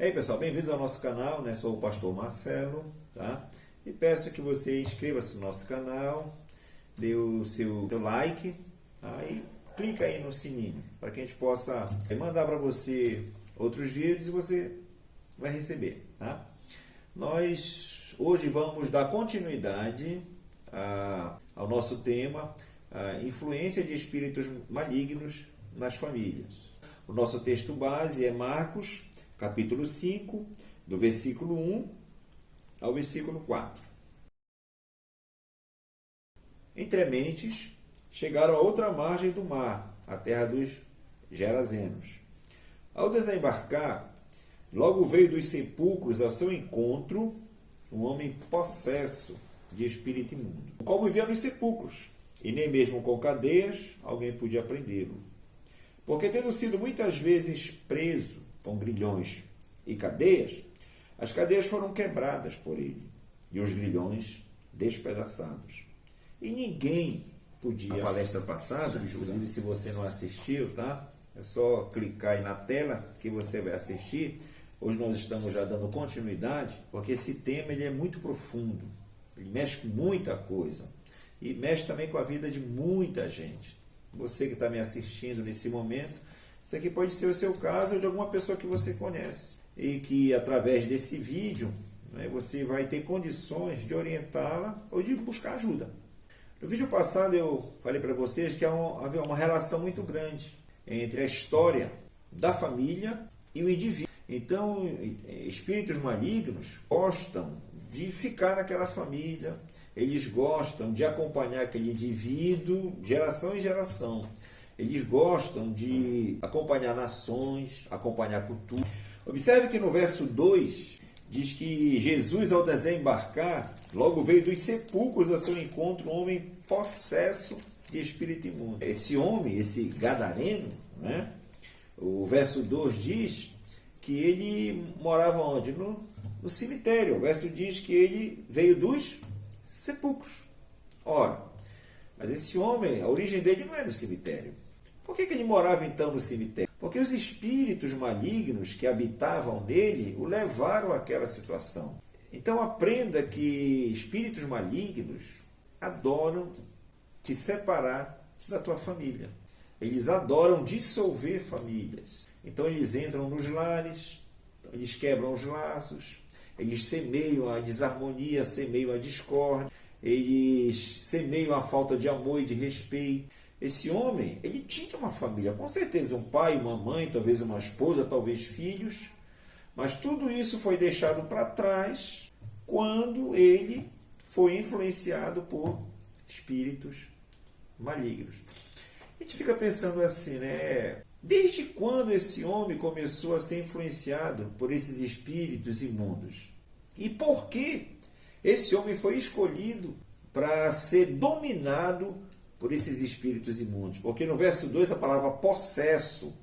E aí pessoal, bem-vindos ao nosso canal, né? Sou o pastor Marcelo, tá? E peço que você inscreva-se no nosso canal, dê o seu like, tá? E clica aí no sininho, para que a gente possa mandar para você outros vídeos e você vai receber, tá? Nós hoje vamos dar continuidade ao nosso tema, a influência de espíritos malignos nas famílias. O nosso texto base é Marcos, capítulo 5, do versículo 1 ao versículo 4. Entrementes, chegaram a outra margem do mar, a terra dos Gerazenos. Ao desembarcar, logo veio dos sepulcros ao seu encontro um homem possesso de espírito imundo, o qual vivia nos sepulcros, e nem mesmo com cadeias alguém podia prendê-lo. Porque tendo sido muitas vezes preso com grilhões e cadeias, as cadeias foram quebradas por ele, e os grilhões despedaçados. E ninguém podia... A palestra passada, inclusive se você não assistiu, tá? É só clicar aí na tela que você vai assistir. Hoje nós estamos já dando continuidade, porque esse tema ele é muito profundo. Ele mexe com muita coisa. E mexe também com a vida de muita gente. Você que está me assistindo nesse momento, isso aqui pode ser o seu caso ou de alguma pessoa que você conhece. E que através desse vídeo, né, você vai ter condições de orientá-la ou de buscar ajuda. No vídeo passado eu falei para vocês que havia uma relação muito grande entre a história da família e o indivíduo. Então, espíritos malignos gostam de ficar naquela família, eles gostam de acompanhar aquele indivíduo geração em geração. Eles gostam de acompanhar nações, acompanhar cultura. Observe que no verso 2 diz que Jesus, ao desembarcar, logo veio dos sepulcros a seu encontro um homem possesso de espírito imundo. Esse homem, esse gadareno, né? O verso 2 diz que ele morava onde? No cemitério. O verso diz que ele veio dos sepulcros. Ora, mas esse homem, a origem dele não é no cemitério. Por que ele morava então no cemitério? Porque os espíritos malignos que habitavam nele o levaram àquela situação. Então aprenda que espíritos malignos adoram te separar da tua família. Eles adoram dissolver famílias. Então eles entram nos lares, eles quebram os laços, eles semeiam a desarmonia, semeiam a discórdia, eles semeiam a falta de amor e de respeito. Esse homem, ele tinha uma família, com certeza um pai, uma mãe, talvez uma esposa, talvez filhos, mas tudo isso foi deixado para trás quando ele foi influenciado por espíritos malignos. A gente fica pensando assim, né? Desde quando esse homem começou a ser influenciado por esses espíritos imundos? E por que esse homem foi escolhido para ser dominado por esses espíritos imundos? Porque no verso 2 a palavra possesso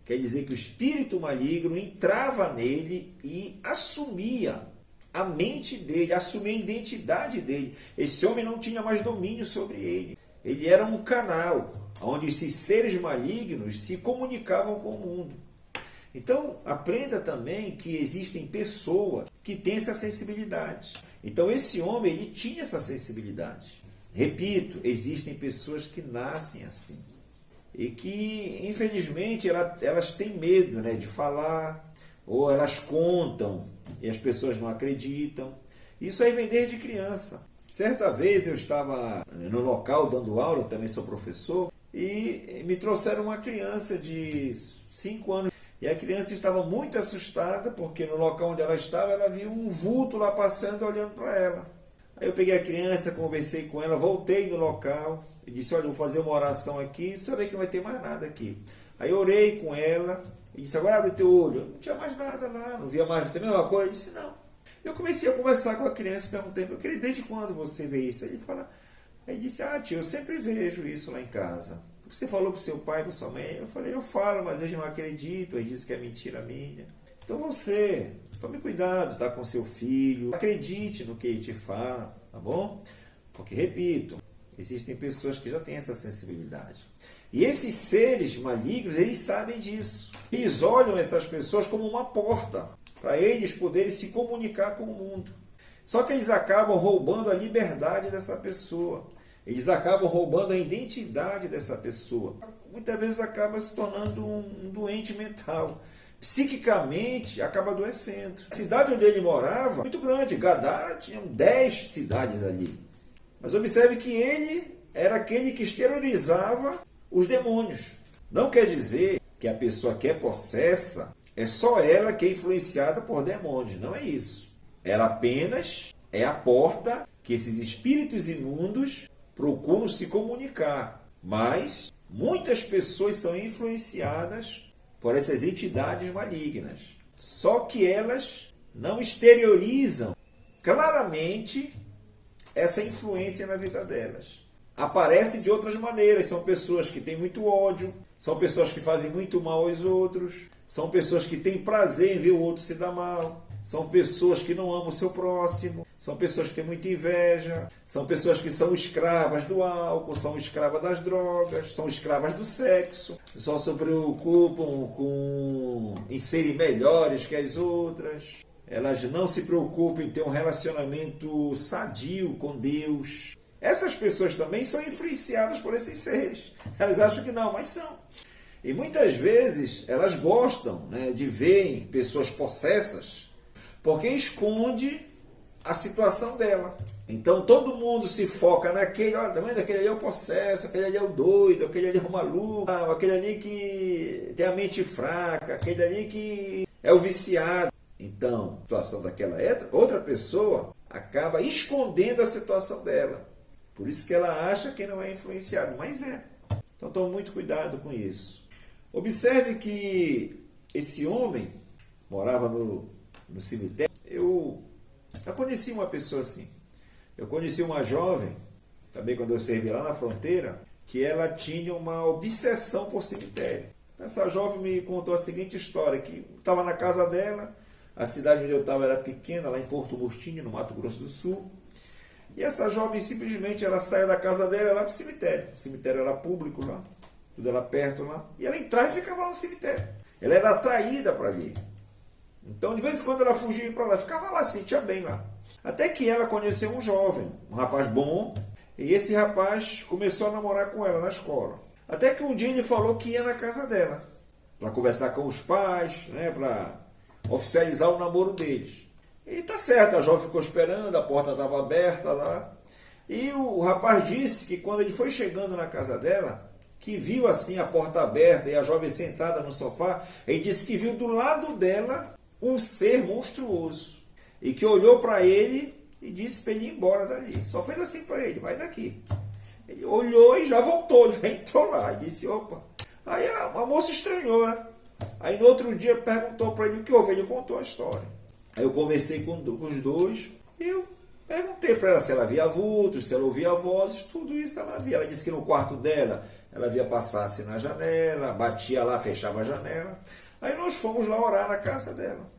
quer dizer que o espírito maligno entrava nele e assumia a mente dele, assumia a identidade dele. Esse homem não tinha mais domínio sobre ele. Ele era um canal onde esses seres malignos se comunicavam com o mundo. Então, aprenda também que existem pessoas que têm essa sensibilidade. Então, esse homem ele tinha essa sensibilidade. Repito, existem pessoas que nascem assim. E que, infelizmente, elas têm medo, né, de falar, ou elas contam e as pessoas não acreditam. Isso aí vem desde criança. Certa vez eu estava no local dando aula, eu também sou professor, e me trouxeram uma criança de 5 anos. E a criança estava muito assustada, porque no local onde ela estava, ela viu um vulto lá passando, olhando para ela. Aí eu peguei a criança, conversei com ela, voltei no local, e disse, olha, eu vou fazer uma oração aqui, só ver que não vai ter mais nada aqui. Aí eu orei com ela, e disse, agora abre o teu olho. Não tinha mais nada lá, não via mais, também uma coisa. Eu disse, não. Eu comecei a conversar com a criança, perguntei, meu querido, desde quando você vê isso? Ele disse, tio, eu sempre vejo isso lá em casa. Você falou para o seu pai, para sua mãe? Eu falei, eu falo, mas eles não acreditam, eles dizem que é mentira minha. Então você, tome cuidado, tá, com seu filho, acredite no que ele te fala, tá bom? Porque, repito, existem pessoas que já têm essa sensibilidade. E esses seres malignos, eles sabem disso. Eles olham essas pessoas como uma porta para eles poderem se comunicar com o mundo. Só que eles acabam roubando a liberdade dessa pessoa. Eles acabam roubando a identidade dessa pessoa. Muitas vezes acaba se tornando um doente mental. Psiquicamente acaba adoecendo. A cidade onde ele morava, muito grande, Gadara, tinha 10 cidades ali. Mas observe que ele era aquele que exteriorizava os demônios. Não quer dizer que a pessoa que é possessa é só ela que é influenciada por demônios. Não é isso. Ela apenas é a porta que esses espíritos imundos procuram se comunicar. Mas muitas pessoas são influenciadas por essas entidades malignas. Só que elas não exteriorizam claramente essa influência na vida delas. Aparece de outras maneiras. São pessoas que têm muito ódio, são pessoas que fazem muito mal aos outros, são pessoas que têm prazer em ver o outro se dar mal, são pessoas que não amam o seu próximo, são pessoas que têm muita inveja, são pessoas que são escravas do álcool, são escravas das drogas, são escravas do sexo, só se preocupam em serem melhores que as outras. Elas não se preocupam em ter um relacionamento sadio com Deus. Essas pessoas também são influenciadas por esses seres. Elas acham que não, mas são. E muitas vezes elas gostam, de ver pessoas possessas, porque esconde a situação dela. Então todo mundo se foca naquele, olha, também aquele ali é o possesso, aquele ali é o doido, aquele ali é o maluco, aquele ali que tem a mente fraca, aquele ali que é o viciado. Então, a situação daquela outra pessoa acaba escondendo a situação dela. Por isso que ela acha que não é influenciado, mas é. Então tome muito cuidado com isso. Observe que esse homem morava no cemitério. Eu conheci uma pessoa assim. Eu conheci uma jovem, também quando eu servi lá na fronteira, que ela tinha uma obsessão por cemitério. Essa jovem me contou a seguinte história, que estava na casa dela, a cidade onde eu estava era pequena, lá em Porto Murtinho, no Mato Grosso do Sul. E essa jovem simplesmente ela saía da casa dela e ia lá para o cemitério. O cemitério era público lá, tudo era perto lá. E ela entrava e ficava lá no cemitério. Ela era atraída para ali. Então, de vez em quando ela fugia para lá, ficava lá, se sentia bem lá. Até que ela conheceu um jovem, um rapaz bom, e esse rapaz começou a namorar com ela na escola. Até que um dia ele falou que ia na casa dela, para conversar com os pais, para oficializar o namoro deles. E tá certo, a jovem ficou esperando, a porta estava aberta lá. E o rapaz disse que quando ele foi chegando na casa dela, que viu assim a porta aberta e a jovem sentada no sofá, ele disse que viu do lado dela um ser monstruoso. E que olhou para ele e disse para ele ir embora dali. Só fez assim para ele, vai daqui. Ele olhou e já voltou, já entrou lá e disse, opa. Aí a moça estranhou, né? Aí no outro dia perguntou para ele o que houve, ele contou a história. Aí eu conversei com os dois e eu perguntei para ela se ela via vultos, se ela ouvia vozes, tudo isso ela via. Ela disse que no quarto dela ela via passar assim na janela, batia lá, fechava a janela. Aí nós fomos lá orar na casa dela.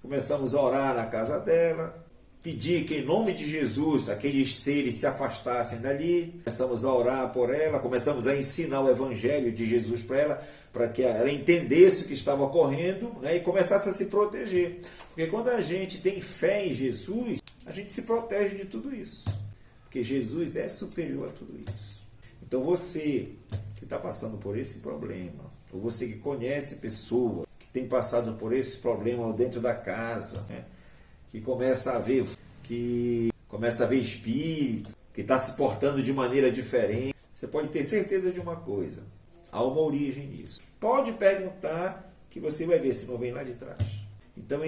Começamos a orar na casa dela, pedir que em nome de Jesus aqueles seres se afastassem dali. Começamos a orar por ela, começamos a ensinar o evangelho de Jesus para ela, para que ela entendesse o que estava ocorrendo, e começasse a se proteger. Porque quando a gente tem fé em Jesus, a gente se protege de tudo isso. Porque Jesus é superior a tudo isso. Então você que está passando por esse problema, ou você que conhece pessoas que tem passado por esse problema dentro da casa, que começa a ver espírito, que está se portando de maneira diferente, você pode ter certeza de uma coisa: há uma origem nisso. Pode perguntar que você vai ver se não vem lá de trás. Então,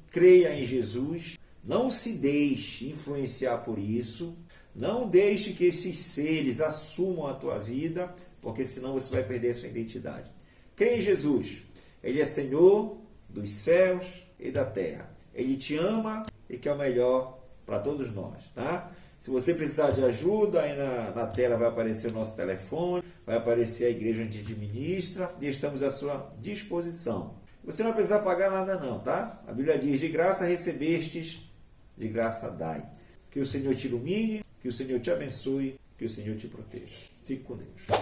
creia em Jesus, não se deixe influenciar por isso, não deixe que esses seres assumam a tua vida, porque senão você vai perder a sua identidade. Creia em Jesus, Ele é Senhor dos céus e da terra. Ele te ama e quer o melhor para todos nós, tá? Se você precisar de ajuda, aí na tela vai aparecer o nosso telefone, vai aparecer a igreja onde a gente ministra e estamos à sua disposição. Você não vai precisar pagar nada não, tá? A Bíblia diz, de graça recebestes, de graça dai. Que o Senhor te ilumine, que o Senhor te abençoe, que o Senhor te proteja. Fique com Deus.